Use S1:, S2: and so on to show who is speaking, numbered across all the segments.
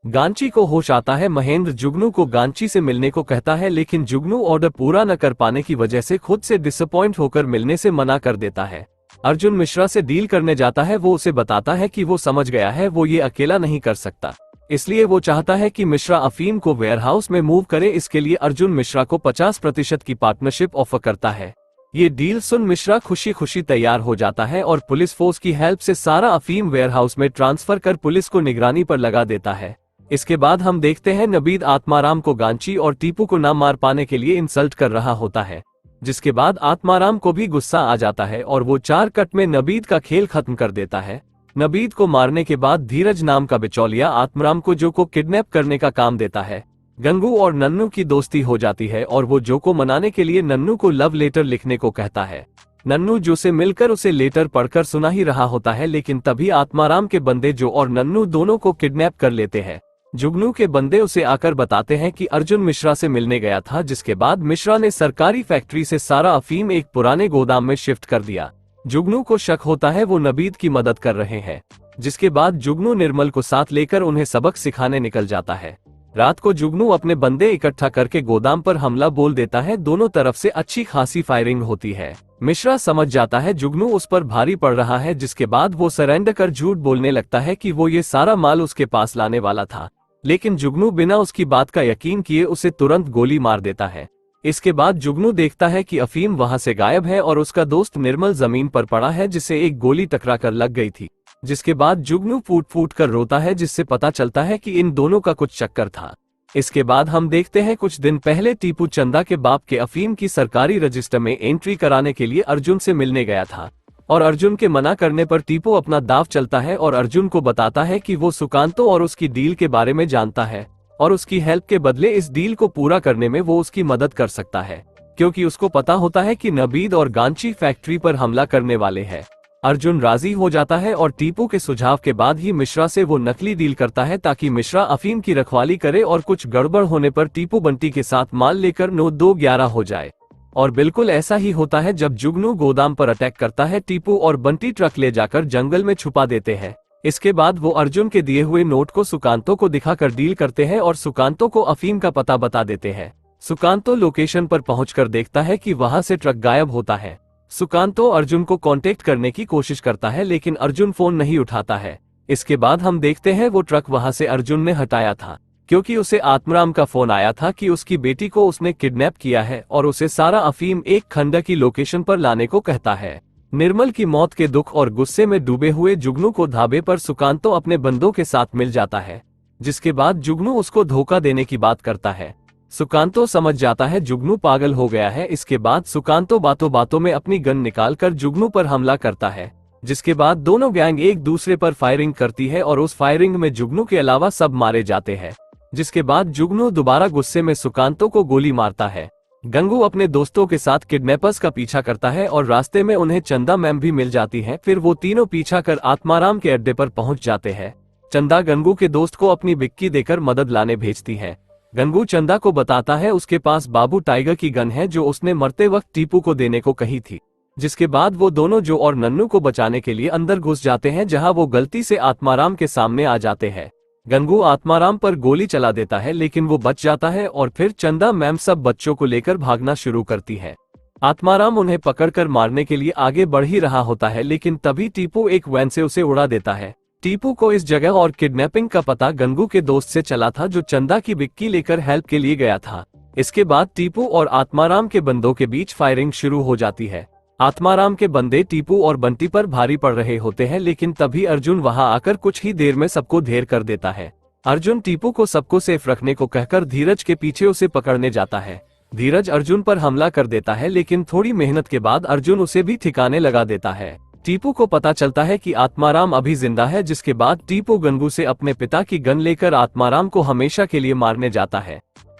S1: गांची को होश आता है। महेंद्र जुगनू को गांची से मिलने को कहता है, लेकिन जुगनू ऑर्डर पूरा न कर पाने की वजह से खुद से डिसअपॉइंट होकर मिलने से मना कर देता है। अर्जुन मिश्रा से डील करने जाता है। वो उसे बताता है कि वो समझ गया है वो ये अकेला नहीं कर सकता, इसलिए वो चाहता है कि मिश्रा अफीम को वेयरहाउस में मूव करे। इसके लिए अर्जुन मिश्रा को 50% की पार्टनरशिप ऑफर करता है। ये डील सुन मिश्रा खुशी खुशी तैयार हो जाता है और पुलिस फोर्स की हेल्प से सारा अफीम वेयरहाउस में ट्रांसफर कर पुलिस को निगरानी पर लगा देता है। इसके बाद हम देखते हैं नबीद आत्माराम को गांची और टीपू को ना मार पाने के लिए इंसल्ट कर रहा होता है, जिसके बाद आत्माराम को भी गुस्सा आ जाता है और वो 4 कट में नबीद का खेल खत्म कर देता है। नबीद को मारने के बाद धीरज नाम का बिचौलिया आत्माराम को जो को किडनैप करने का काम देता है। गंगू और नन्नू की दोस्ती हो जाती है और वो जो को मनाने के लिए नन्नू को लव लेटर लिखने को कहता है। नन्नू जो से मिलकर उसे लेटर पढ़कर सुना ही रहा होता है, लेकिन तभी आत्माराम के बंदे जो और नन्नू दोनों को किडनैप कर लेते हैं। जुगनू के बंदे उसे आकर बताते हैं कि अर्जुन मिश्रा से मिलने गया था, जिसके बाद मिश्रा ने सरकारी फैक्ट्री से सारा अफीम एक पुराने गोदाम में शिफ्ट कर दिया। जुगनू को शक होता है वो नबीद की मदद कर रहे हैं, जिसके बाद जुगनू निर्मल को साथ लेकर उन्हें सबक सिखाने निकल जाता है। रात को जुगनू अपने बंदे इकट्ठा करके गोदाम पर हमला बोल देता है। दोनों तरफ से अच्छी खासी फायरिंग होती है। मिश्रा समझ जाता है जुगनू उस पर भारी पड़ रहा है, जिसके बाद वो सरेंडर कर झूठ बोलने लगता है कि वो ये सारा माल उसके पास लाने वाला था, लेकिन जुगनू बिना उसकी बात का यकीन किए उसे तुरंत गोली मार देता है। इसके बाद जुगनू देखता है कि अफीम वहां से गायब है और उसका दोस्त निर्मल जमीन पर पड़ा है, जिसे एक गोली टकरा कर लग गई थी। जिसके बाद जुगनू फूट फूट कर रोता है, जिससे पता चलता है कि इन दोनों का कुछ चक्कर था। इसके बाद हम देखते हैं कुछ दिन पहले टीपू चंदा के बाप के अफीम की सरकारी रजिस्टर में एंट्री कराने के लिए अर्जुन से मिलने गया था, और अर्जुन के मना करने पर टीपू अपना दाव चलता है और अर्जुन को बताता है कि वो सुकांतो और उसकी डील के बारे में जानता है और उसकी हेल्प के बदले इस डील को पूरा करने में वो उसकी मदद कर सकता है, क्योंकि उसको पता होता है कि नबीद और गांची फैक्ट्री पर हमला करने वाले हैं। अर्जुन राजी हो जाता है और टीपू के सुझाव के बाद ही मिश्रा से वो नकली डील करता है, ताकि मिश्रा अफीम की रखवाली करे और कुछ गड़बड़ होने पर टीपू बंटी के साथ माल लेकर 9-2-11 हो जाए। और बिल्कुल ऐसा ही होता है। जब जुगनू गोदाम पर अटैक करता है, टीपू और बंटी ट्रक ले जाकर जंगल में छुपा देते हैं। इसके बाद वो अर्जुन के दिए हुए नोट को सुकांतो को दिखाकर डील करते हैं और सुकांतो को अफीम का पता बता देते हैं। सुकांतो लोकेशन पर पहुंचकर देखता है कि वहां से ट्रक गायब होता है। सुकांतो अर्जुन को कांटेक्ट करने की कोशिश करता है, लेकिन अर्जुन फोन नहीं उठाता है। इसके बाद हम देखते हैं वो ट्रक वहां से अर्जुन ने हटाया था, क्योंकि उसे आत्माराम का फोन आया था कि उसकी बेटी को उसने किडनैप किया है और उसे सारा अफीम एक खंडर की लोकेशन पर लाने को कहता है। निर्मल की मौत के दुख और गुस्से में डूबे हुए जुगनू को ढाबे पर सुकांतो अपने बंदों के साथ मिल जाता है, जिसके बाद जुगनू उसको धोखा देने की बात करता है। सुकांतो समझ जाता है जुगनू पागल हो गया है। इसके बाद सुकांतो बातों बातों में अपनी गन निकालकर जुगनू पर हमला करता है, जिसके बाद दोनों गैंग एक दूसरे पर फायरिंग करती है और उस फायरिंग में जुगनू के अलावा सब मारे जाते हैं। जिसके बाद जुगनू दोबारा गुस्से में सुकांतो को गोली मारता है। गंगू अपने दोस्तों के साथ किडनैपर्स का पीछा करता है और रास्ते में उन्हें चंदा मैम भी मिल जाती हैं। फिर वो तीनों पीछा कर आत्माराम के अड्डे पर पहुंच जाते हैं। चंदा गंगू के दोस्त को अपनी बिक्की देकर मदद लाने भेजती है। गंगू चंदा को बताता है उसके पास बाबू टाइगर की गन है, जो उसने मरते वक्त टीपू को देने को कही थी। जिसके बाद वो दोनों जो और नन्नू को बचाने के लिए अंदर घुस जाते हैं, जहां वो गलती से आत्माराम के सामने आ जाते हैं। गंगू आत्माराम पर गोली चला देता है, लेकिन वो बच जाता है और फिर चंदा मैम सब बच्चों को लेकर भागना शुरू करती है। आत्माराम उन्हें पकड़कर मारने के लिए आगे बढ़ ही रहा होता है, लेकिन तभी टीपू एक वैन से उसे उड़ा देता है। टीपू को इस जगह और किडनैपिंग का पता गंगू के दोस्त से चला था, जो चंदा की बिक्की लेकर हेल्प के लिए गया था। इसके बाद टीपू और आत्माराम के बंदों के बीच फायरिंग शुरू हो जाती है। आत्माराम के बंदे टीपू और बंटी पर भारी पड़ रहे होते हैं, लेकिन तभी अर्जुन वहां आकर कुछ ही देर में सबको ढेर कर देता है। अर्जुन टीपू को सबको सेफ रखने को कहकर धीरज के पीछे उसे पकड़ने जाता है। धीरज अर्जुन पर हमला कर देता है, लेकिन थोड़ी मेहनत के बाद अर्जुन उसे भी ठिकाने लगा देता है। टीपू को पता चलता है कि आत्माराम अभी जिंदा है, जिसके बाद टीपू गंगू से अपने पिता की गन लेकर आत्माराम को हमेशा के लिए मारने जाता है।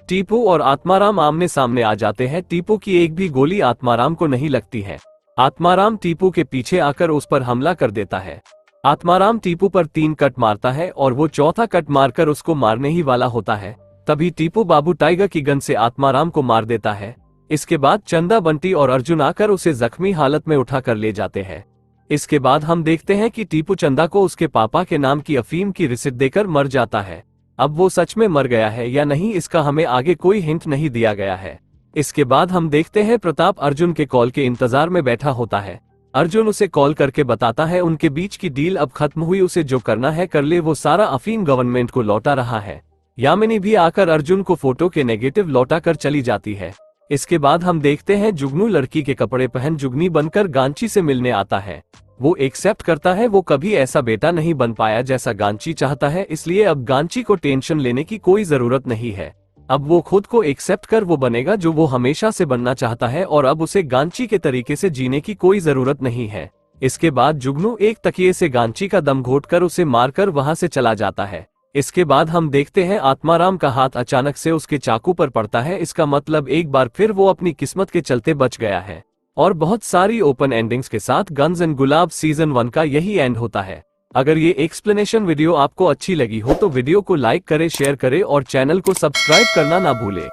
S1: टीपू और आत्माराम आमने सामने आ जाते हैं। टीपू की एक भी गोली आत्माराम को नहीं लगती है। आत्माराम टीपू के पीछे आकर उस पर हमला कर देता है। आत्माराम टीपू पर 3 कट मारता है और वो चौथा कट मारकर उसको मारने ही वाला होता है। तभी टीपू बाबू टाइगर की गन से आत्माराम को मार देता है। इसके बाद चंदा, बंटी और अर्जुन आकर उसे जख्मी हालत में उठा कर ले जाते हैं। इसके बाद हम देखते हैं कि टीपू चंदा को उसके पापा के नाम की अफीम की रिसिप्ट देकर मर जाता है। अब वो सच में मर गया है या नहीं इसका हमें आगे कोई हिंट नहीं दिया गया है। इसके बाद हम देखते हैं प्रताप अर्जुन के कॉल के इंतजार में बैठा होता है। अर्जुन उसे कॉल करके बताता है उनके बीच की डील अब खत्म हुई, उसे जो करना है कर ले, वो सारा अफीम गवर्नमेंट को लौटा रहा है। यामिनी भी आकर अर्जुन को फोटो के नेगेटिव लौटा कर चली जाती है। इसके बाद हम देखते हैं जुगनू लड़की के कपड़े पहन जुगनी बनकर गांची से मिलने आता है। वो एक्सेप्ट करता है वो कभी ऐसा बेटा नहीं बन पाया जैसा गांची चाहता है, इसलिए अब गांची को टेंशन लेने की कोई जरूरत नहीं है। अब वो खुद को एक्सेप्ट कर वो बनेगा जो वो हमेशा से बनना चाहता है और अब उसे गांची के तरीके से जीने की कोई जरूरत नहीं है। इसके बाद जुगनू एक तकिए से गांची का दम घोटकर उसे मारकर वहां से चला जाता है। इसके बाद हम देखते हैं आत्माराम का हाथ अचानक से उसके चाकू पर पड़ता है, इसका मतलब एक बार फिर वो अपनी किस्मत के चलते बच गया है। और बहुत सारी ओपन एंडिंग्स के साथ गन्स एंड गुलाब सीजन 1 का यही एंड होता है। अगर ये एक्सप्लेनेशन वीडियो आपको अच्छी लगी हो तो वीडियो को लाइक करें, शेयर करें और चैनल को सब्सक्राइब करना ना भूलें।